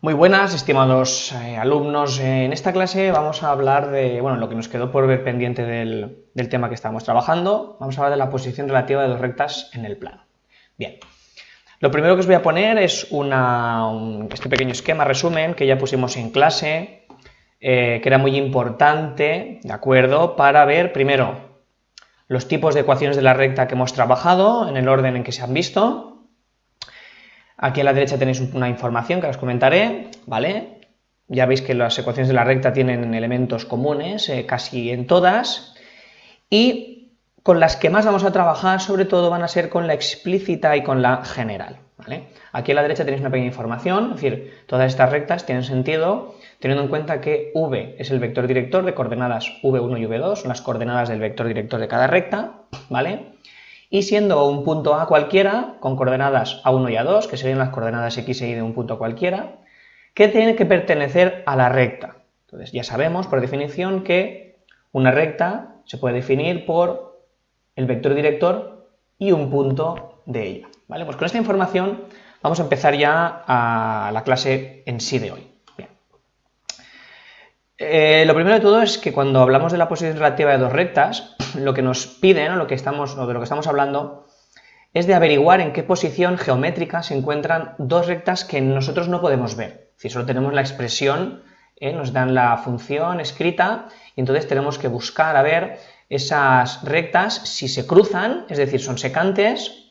Muy buenas, estimados alumnos. En esta clase vamos a hablar de, lo que nos quedó por ver pendiente del tema que estamos trabajando. Vamos a hablar de la posición relativa de dos rectas en el plano. Bien, lo primero que os voy a poner es este pequeño esquema resumen que ya pusimos en clase, que era muy importante, ¿de acuerdo?, para ver primero los tipos de ecuaciones de la recta que hemos trabajado en el orden en que se han visto. Aquí a la derecha tenéis una información que os comentaré, ¿vale? Ya veis que las ecuaciones de la recta tienen elementos comunes, casi en todas, y con las que más vamos a trabajar, sobre todo, van a ser con la explícita y con la general, ¿vale? Aquí a la derecha tenéis una pequeña información, es decir, todas estas rectas tienen sentido teniendo en cuenta que v es el vector director de coordenadas v1 y v2, son las coordenadas del vector director de cada recta, ¿vale? Y siendo un punto A cualquiera, con coordenadas A1 y A2, que serían las coordenadas X e Y de un punto cualquiera, que tiene que pertenecer a la recta. Entonces ya sabemos, por definición, que una recta se puede definir por el vector director y un punto de ella, ¿vale? Pues con esta información vamos a empezar ya a la clase en sí de hoy. Lo primero de todo es que cuando hablamos de la posición relativa de dos rectas, lo que nos piden, o de lo que estamos hablando, es de averiguar en qué posición geométrica se encuentran dos rectas que nosotros no podemos ver. Si solo tenemos la expresión, nos dan la función escrita, y entonces tenemos que buscar a ver esas rectas si se cruzan, es decir, son secantes,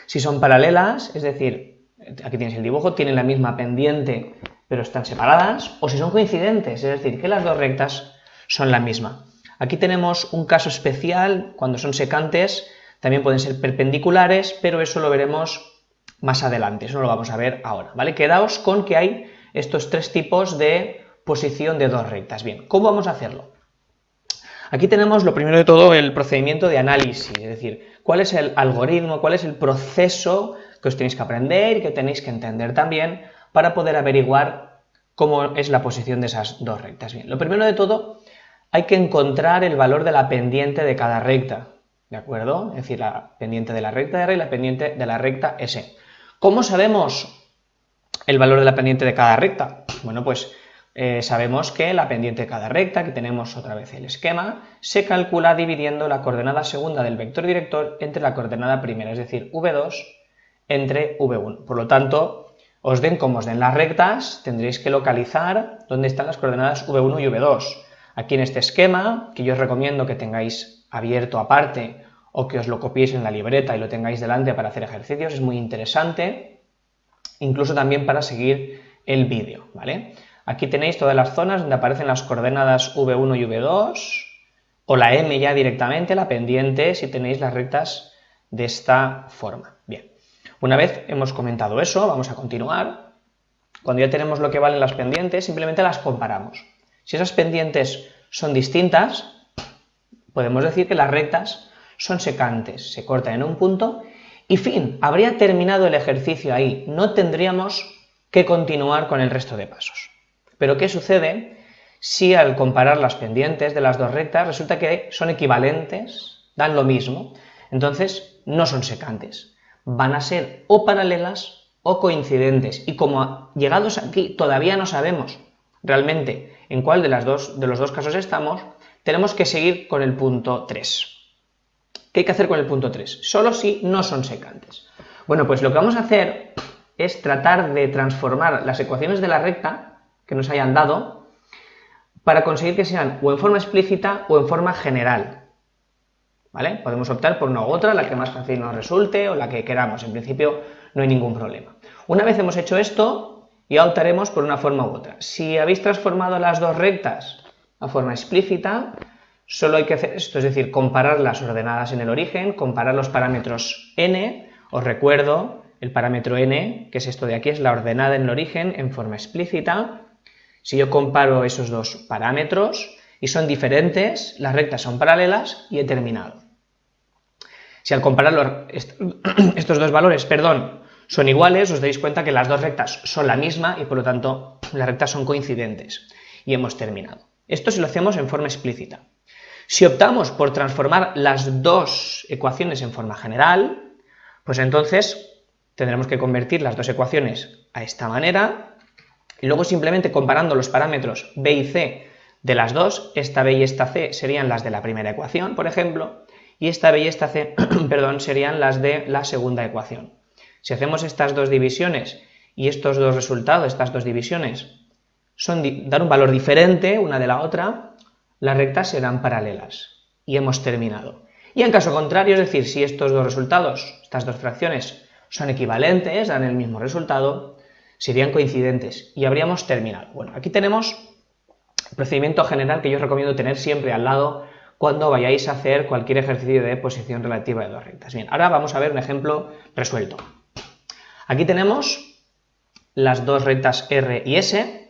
si son paralelas, es decir, aquí tienes el dibujo, tienen la misma pendiente pero están separadas, o si son coincidentes, es decir, que las dos rectas son la misma. Aquí tenemos un caso especial, cuando son secantes, también pueden ser perpendiculares, pero eso lo veremos más adelante, eso no lo vamos a ver ahora, ¿vale? Quedaos con que hay estos tres tipos de posición de dos rectas. Bien, ¿cómo vamos a hacerlo? Aquí tenemos lo primero de todo el procedimiento de análisis, es decir, cuál es el algoritmo, cuál es el proceso que os tenéis que aprender y que tenéis que entender también para poder averiguar cómo es la posición de esas dos rectas. Bien, lo primero de todo, hay que encontrar el valor de la pendiente de cada recta, ¿de acuerdo? Es decir, la pendiente de la recta R y la pendiente de la recta S. ¿Cómo sabemos el valor de la pendiente de cada recta? Bueno, pues sabemos que la pendiente de cada recta, aquí tenemos otra vez el esquema, se calcula dividiendo la coordenada segunda del vector director entre la coordenada primera, es decir, V2 entre V1. Por lo tanto, os den como os den las rectas, tendréis que localizar dónde están las coordenadas V1 y V2. Aquí en este esquema, que yo os recomiendo que tengáis abierto aparte o que os lo copiéis en la libreta y lo tengáis delante para hacer ejercicios, es muy interesante, incluso también para seguir el vídeo, ¿vale? Aquí tenéis todas las zonas donde aparecen las coordenadas V1 y V2, o la M ya directamente, la pendiente, si tenéis las rectas de esta forma. Bien. Una vez hemos comentado eso, vamos a continuar. Cuando ya tenemos lo que valen las pendientes, simplemente las comparamos. Si esas pendientes son distintas, podemos decir que las rectas son secantes, se cortan en un punto y fin, habría terminado el ejercicio ahí, no tendríamos que continuar con el resto de pasos. Pero ¿qué sucede si al comparar las pendientes de las dos rectas resulta que son equivalentes, dan lo mismo? Entonces no son secantes. Van a ser o paralelas o coincidentes, y como llegados aquí todavía no sabemos realmente en cuál de los dos casos estamos, tenemos que seguir con el punto 3. ¿Qué hay que hacer con el punto 3? Solo si no son secantes. Bueno, pues lo que vamos a hacer es tratar de transformar las ecuaciones de la recta que nos hayan dado para conseguir que sean o en forma explícita o en forma general. ¿Vale? Podemos optar por una u otra, la que más fácil nos resulte o la que queramos, en principio no hay ningún problema. Una vez hemos hecho esto, ya optaremos por una forma u otra. Si habéis transformado las dos rectas a forma explícita, solo hay que hacer esto, es decir, comparar las ordenadas en el origen, comparar los parámetros n, os recuerdo, el parámetro n, que es esto de aquí, es la ordenada en el origen en forma explícita. Si yo comparo esos dos parámetros y son diferentes, las rectas son paralelas y he terminado. Si al comparar estos dos valores, son iguales, os dais cuenta que las dos rectas son la misma y por lo tanto las rectas son coincidentes y hemos terminado. Esto si lo hacemos en forma explícita. Si optamos por transformar las dos ecuaciones en forma general, pues entonces tendremos que convertir las dos ecuaciones a esta manera Y luego simplemente comparando los parámetros b y c de las dos, esta b y esta c serían las de la primera ecuación, por ejemplo, y esta b y esta c, perdón, serían las de la segunda ecuación. Si hacemos estas dos divisiones y estos dos resultados, estas dos divisiones, dan un valor diferente una de la otra, las rectas serán paralelas. Y hemos terminado. Y en caso contrario, es decir, si estos dos resultados, estas dos fracciones, son equivalentes, dan el mismo resultado, serían coincidentes y habríamos terminado. Bueno, aquí tenemos el procedimiento general que yo os recomiendo tener siempre al lado cuando vayáis a hacer cualquier ejercicio de posición relativa de dos rectas. Bien, ahora vamos a ver un ejemplo resuelto. Aquí tenemos las dos rectas R y S.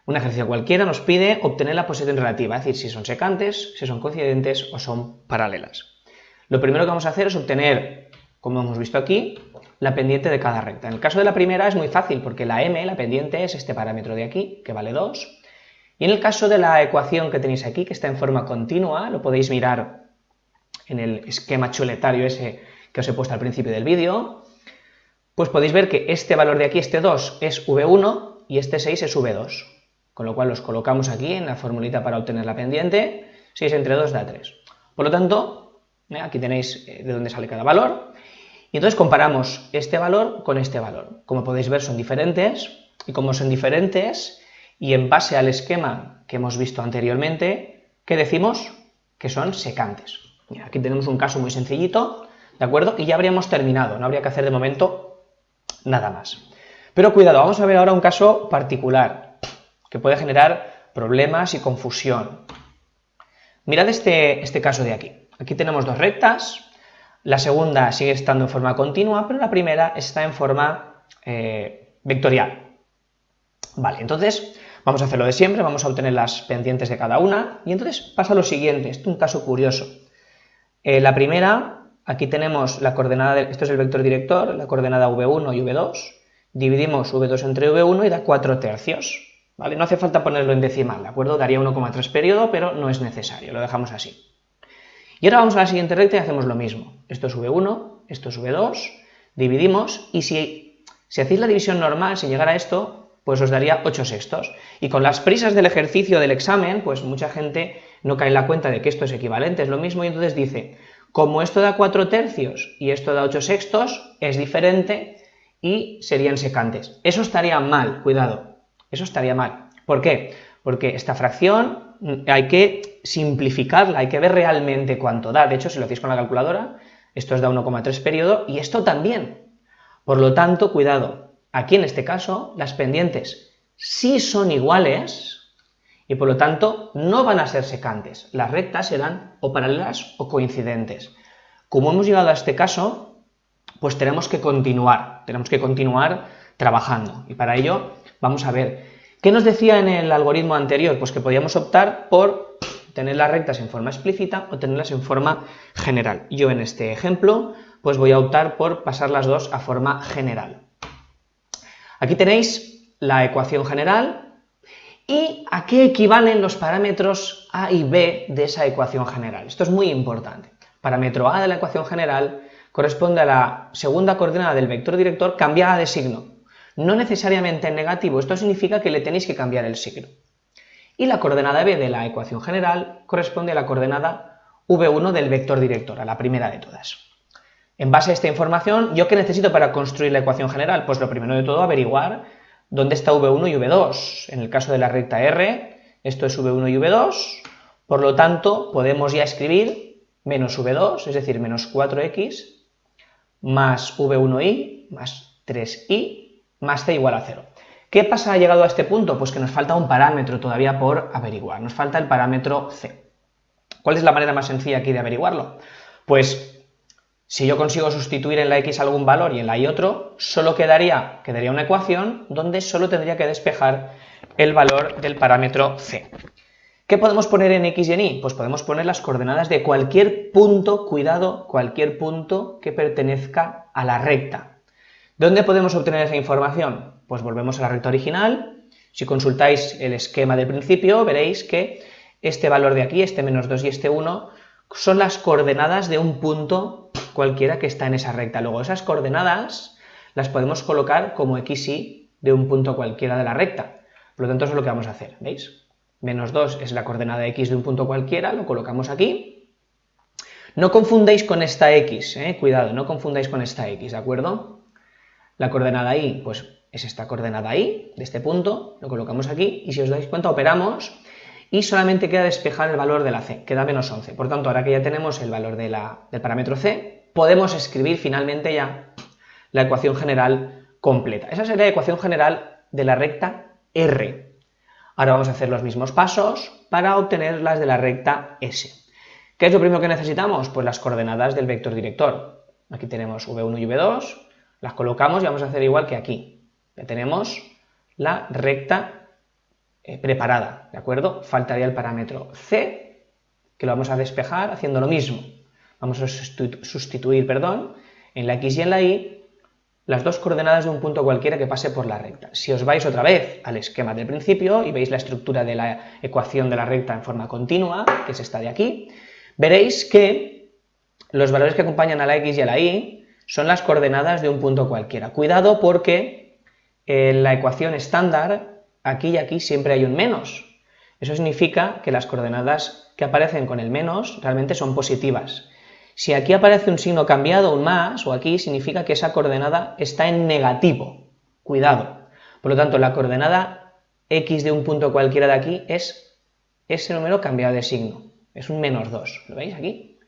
Un ejercicio cualquiera nos pide obtener la posición relativa, es decir, si son secantes, si son coincidentes o son paralelas. Lo primero que vamos a hacer es obtener, como hemos visto aquí, la pendiente de cada recta. En el caso de la primera es muy fácil porque la m, la pendiente, es este parámetro de aquí, que vale 2. Y en el caso de la ecuación que tenéis aquí, que está en forma continua, lo podéis mirar en el esquema chuletario ese que os he puesto al principio del vídeo, pues podéis ver que este valor de aquí, este 2, es V1 y este 6 es V2. Con lo cual los colocamos aquí en la formulita para obtener la pendiente, 6 entre 2 da 3. Por lo tanto, aquí tenéis de dónde sale cada valor, y entonces comparamos este valor con este valor. Como podéis ver son diferentes, y como son diferentes, y en base al esquema que hemos visto anteriormente, ¿qué decimos? Que son secantes. Mira, aquí tenemos un caso muy sencillito, ¿de acuerdo? Y ya habríamos terminado, no habría que hacer de momento nada más. Pero cuidado, vamos a ver ahora un caso particular, que puede generar problemas y confusión. Mirad este caso de aquí. Aquí tenemos dos rectas, la segunda sigue estando en forma continua, pero la primera está en forma vectorial. Vale, entonces vamos a hacer lo de siempre, vamos a obtener las pendientes de cada una, y entonces pasa lo siguiente, esto es un caso curioso. La primera, aquí tenemos la coordenada, esto es el vector director, la coordenada V1 y V2, dividimos V2 entre V1 y da 4 tercios. ¿Vale? No hace falta ponerlo en decimal, ¿de acuerdo? Daría 1,3 periodo, pero no es necesario, lo dejamos así. Y ahora vamos a la siguiente recta y hacemos lo mismo. Esto es V1, esto es V2, dividimos, y si hacéis la división normal sin llegar a esto, pues os daría 8 sextos. Y con las prisas del ejercicio del examen, pues mucha gente no cae en la cuenta de que esto es equivalente, es lo mismo, y entonces dice, como esto da 4 tercios y esto da 8 sextos, es diferente y serían secantes. Eso estaría mal, cuidado. Eso estaría mal. ¿Por qué? Porque esta fracción hay que simplificarla, hay que ver realmente cuánto da. De hecho, si lo hacéis con la calculadora, esto os da 1,3 periodo y esto también. Por lo tanto, cuidado, aquí en este caso las pendientes sí son iguales y por lo tanto no van a ser secantes. Las rectas serán o paralelas o coincidentes. Como hemos llegado a este caso, pues tenemos que continuar trabajando y para ello vamos a ver, ¿qué nos decía en el algoritmo anterior? Pues que podíamos optar por tener las rectas en forma explícita o tenerlas en forma general. Yo en este ejemplo, pues voy a optar por pasar las dos a forma general. Aquí tenéis la ecuación general y a qué equivalen los parámetros a y b de esa ecuación general. Esto es muy importante. Parámetro a de la ecuación general corresponde a la segunda coordenada del vector director cambiada de signo. No necesariamente en negativo, esto significa que le tenéis que cambiar el signo. Y la coordenada b de la ecuación general corresponde a la coordenada v1 del vector director, a la primera de todas. En base a esta información, ¿yo qué necesito para construir la ecuación general? Pues lo primero de todo, averiguar dónde está v1 y v2. En el caso de la recta R, esto es v1 y v2, por lo tanto, podemos ya escribir menos v2, es decir, menos 4x, más v1y, más 3y, más c igual a 0. ¿Qué pasa llegado a este punto? Pues que nos falta un parámetro todavía por averiguar, nos falta el parámetro c. ¿Cuál es la manera más sencilla aquí de averiguarlo? Pues si yo consigo sustituir en la x algún valor y en la y otro, solo quedaría una ecuación donde solo tendría que despejar el valor del parámetro c. ¿Qué podemos poner en x y en y? Pues podemos poner las coordenadas de cualquier punto, cuidado, cualquier punto que pertenezca a la recta. ¿Dónde podemos obtener esa información? Pues volvemos a la recta original. Si consultáis el esquema de principio, veréis que este valor de aquí, este menos 2 y este 1, son las coordenadas de un punto cualquiera que está en esa recta. Luego esas coordenadas las podemos colocar como x y de un punto cualquiera de la recta. Por lo tanto, eso es lo que vamos a hacer, ¿veis? Menos 2 es la coordenada x de un punto cualquiera, lo colocamos aquí. No confundáis con esta x, cuidado, no confundáis con esta x, ¿de acuerdo? La coordenada y, pues es esta coordenada y, de este punto, lo colocamos aquí, y si os dais cuenta, operamos, y solamente queda despejar el valor de la c, queda menos 11. Por tanto, ahora que ya tenemos el valor del parámetro c, podemos escribir finalmente ya la ecuación general completa. Esa sería la ecuación general de la recta R. Ahora vamos a hacer los mismos pasos para obtener las de la recta S. ¿Qué es lo primero que necesitamos? Pues las coordenadas del vector director. Aquí tenemos V1 y V2, las colocamos y vamos a hacer igual que aquí. Ya tenemos la recta preparada, ¿de acuerdo? Faltaría el parámetro C, que lo vamos a despejar haciendo lo mismo. Vamos a sustituir, en la X y en la Y, las dos coordenadas de un punto cualquiera que pase por la recta. Si os vais otra vez al esquema del principio y veis la estructura de la ecuación de la recta en forma continua, que es esta de aquí, veréis que los valores que acompañan a la X y a la Y son las coordenadas de un punto cualquiera. Cuidado porque en la ecuación estándar, aquí y aquí siempre hay un menos. Eso significa que las coordenadas que aparecen con el menos realmente son positivas. Si aquí aparece un signo cambiado, un más, o aquí, significa que esa coordenada está en negativo. Cuidado. Por lo tanto, la coordenada x de un punto cualquiera de aquí es ese número cambiado de signo. Es un menos 2. ¿Lo veis aquí?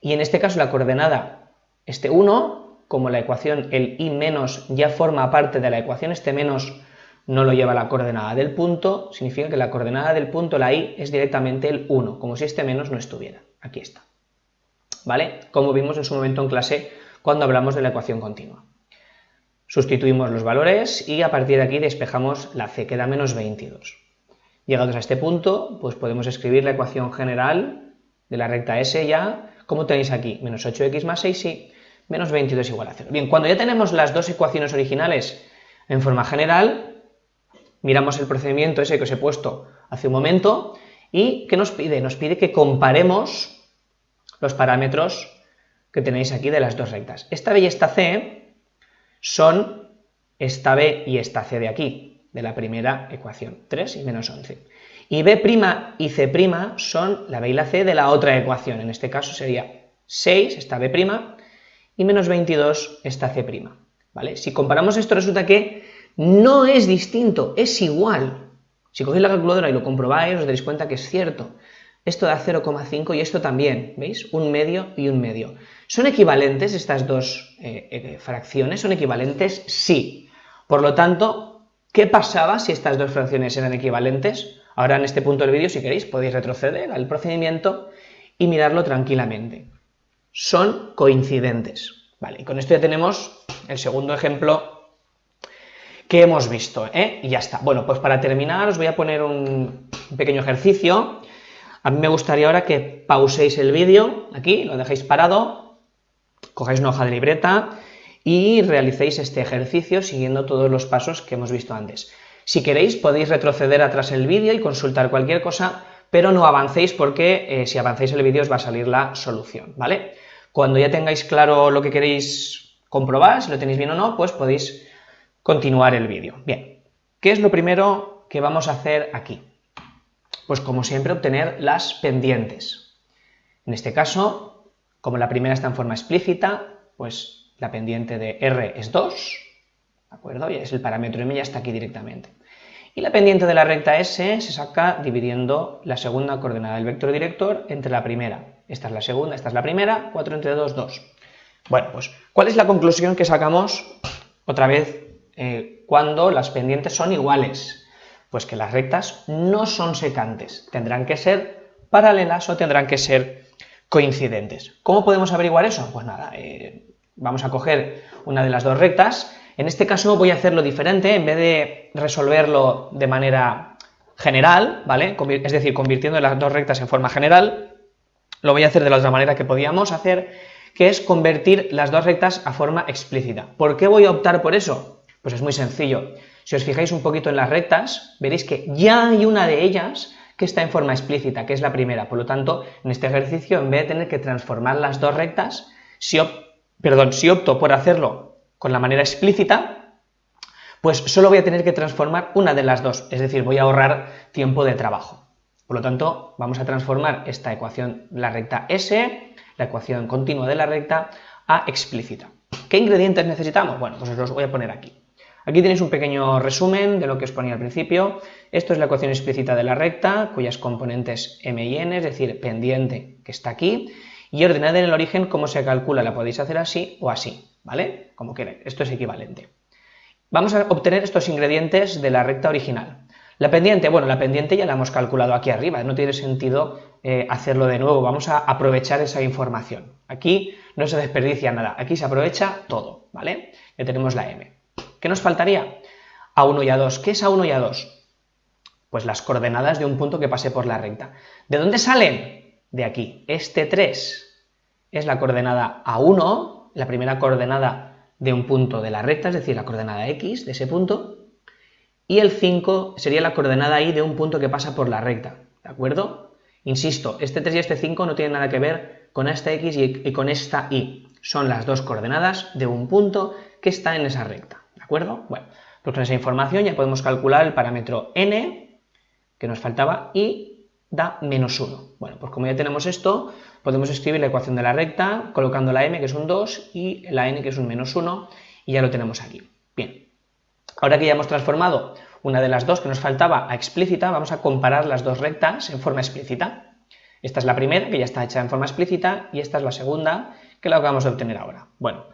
Y en este caso la coordenada, este 1, como la ecuación, el y menos ya forma parte de la ecuación, este menos no lo lleva la coordenada del punto, significa que la coordenada del punto, la y, es directamente el 1, como si este menos no estuviera. Aquí está. ¿Vale? Como vimos en su momento en clase cuando hablamos de la ecuación continua. Sustituimos los valores y a partir de aquí despejamos la c, queda menos 22. Llegados a este punto, pues podemos escribir la ecuación general de la recta S ya, como tenéis aquí, menos 8x más 6y, menos 22 igual a 0. Bien, cuando ya tenemos las dos ecuaciones originales en forma general, miramos el procedimiento ese que os he puesto hace un momento y ¿qué nos pide? Nos pide que comparemos los parámetros que tenéis aquí de las dos rectas. Esta b y esta c son esta b y esta c de aquí, de la primera ecuación, 3 y menos 11. Y b' y c' son la b y la c de la otra ecuación, en este caso sería 6, esta b', y menos 22, esta c'. ¿Vale? Si comparamos esto, resulta que no es distinto, es igual. Si cogéis la calculadora y lo comprobáis, os daréis cuenta que es cierto. Esto da 0,5 y esto también, ¿veis? Un medio y un medio. ¿Son equivalentes estas dos fracciones? ¿Son equivalentes? Sí. Por lo tanto, ¿qué pasaba si estas dos fracciones eran equivalentes? Ahora en este punto del vídeo, si queréis, podéis retroceder al procedimiento y mirarlo tranquilamente. Son coincidentes. Vale, y con esto ya tenemos el segundo ejemplo que hemos visto, y ya está. Bueno, pues para terminar os voy a poner un pequeño ejercicio. A mí me gustaría ahora que pauséis el vídeo, aquí, lo dejéis parado, cogáis una hoja de libreta y realicéis este ejercicio siguiendo todos los pasos que hemos visto antes. Si queréis podéis retroceder atrás el vídeo y consultar cualquier cosa, pero no avancéis porque si avancéis el vídeo os va a salir la solución, ¿vale? Cuando ya tengáis claro lo que queréis comprobar, si lo tenéis bien o no, pues podéis continuar el vídeo. Bien, ¿qué es lo primero que vamos a hacer aquí? Pues como siempre obtener las pendientes. En este caso, como la primera está en forma explícita, pues la pendiente de R es 2, ¿de acuerdo? Y es el parámetro M, ya está aquí directamente. Y la pendiente de la recta S se saca dividiendo la segunda coordenada del vector director entre la primera. Esta es la segunda, esta es la primera, 4 entre 2, 2. Bueno, pues, ¿cuál es la conclusión que sacamos otra vez cuando las pendientes son iguales? Pues que las rectas no son secantes, tendrán que ser paralelas o tendrán que ser coincidentes. ¿Cómo podemos averiguar eso? Pues nada, vamos a coger una de las dos rectas. En este caso voy a hacerlo diferente, en vez de resolverlo de manera general, ¿vale? Es decir, convirtiendo las dos rectas en forma general, lo voy a hacer de la otra manera que podíamos hacer, que es convertir las dos rectas a forma explícita. ¿Por qué voy a optar por eso? Pues es muy sencillo. Si os fijáis un poquito en las rectas, veréis que ya hay una de ellas que está en forma explícita, que es la primera. Por lo tanto, en este ejercicio, en vez de tener que transformar las dos rectas, si opto por hacerlo con la manera explícita, Pues solo voy a tener que transformar una de las dos, es decir, voy a ahorrar tiempo de trabajo. Por lo tanto, vamos a transformar esta ecuación, la recta S, la ecuación continua de la recta, a explícita. ¿Qué ingredientes necesitamos? Bueno, pues os los voy a poner aquí. Aquí tenéis un pequeño resumen de lo que os ponía al principio. Esto es la ecuación explícita de la recta, cuyas componentes m y n, es decir, pendiente que está aquí, y ordenada en el origen, cómo se calcula, la podéis hacer así o así, ¿vale? Como queráis, esto es equivalente. Vamos a obtener estos ingredientes de la recta original. La pendiente, bueno, la pendiente ya la hemos calculado aquí arriba, no tiene sentido hacerlo de nuevo, vamos a aprovechar esa información. Aquí no se desperdicia nada, aquí se aprovecha todo, ¿vale? Ya tenemos la m. ¿Qué nos faltaría? A1 y A2. ¿Qué es A1 y A2? Pues las coordenadas de un punto que pase por la recta. ¿De dónde salen? De aquí. Este 3 es la coordenada A1, la primera coordenada de un punto de la recta, es decir, la coordenada x de ese punto, y el 5 sería la coordenada y de un punto que pasa por la recta, ¿de acuerdo? Insisto, este 3 y este 5 no tienen nada que ver con esta x y con esta y, son las dos coordenadas de un punto que está en esa recta, ¿de acuerdo? Bueno, pues con esa información ya podemos calcular el parámetro n, que nos faltaba, y da -1. Bueno, pues como ya tenemos esto, podemos escribir la ecuación de la recta colocando la m, que es un 2, y la n, que es un -1, y ya lo tenemos aquí. Bien, ahora que ya hemos transformado una de las dos que nos faltaba a explícita, vamos a comparar las dos rectas en forma explícita. Esta es la primera, que ya está hecha en forma explícita, y esta es la segunda, que la acabamos de obtener ahora. Bueno,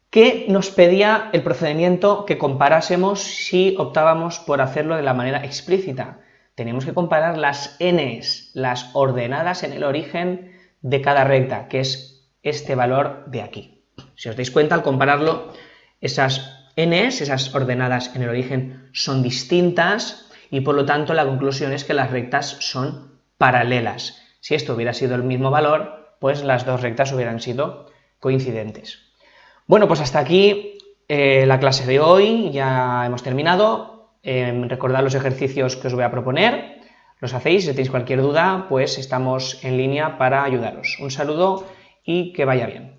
¿qué nos pedía el procedimiento que comparásemos si optábamos por hacerlo de la manera explícita? Tenemos que comparar las n's, las ordenadas en el origen de cada recta, que es este valor de aquí. Si os dais cuenta, al compararlo, esas n's, esas ordenadas en el origen, son distintas y por lo tanto la conclusión es que las rectas son paralelas. Si esto hubiera sido el mismo valor, pues las dos rectas hubieran sido coincidentes. Bueno, pues hasta aquí la clase de hoy, ya hemos terminado. Recordad los ejercicios que os voy a proponer, los hacéis, si tenéis cualquier duda, pues estamos en línea para ayudaros. Un saludo y que vaya bien.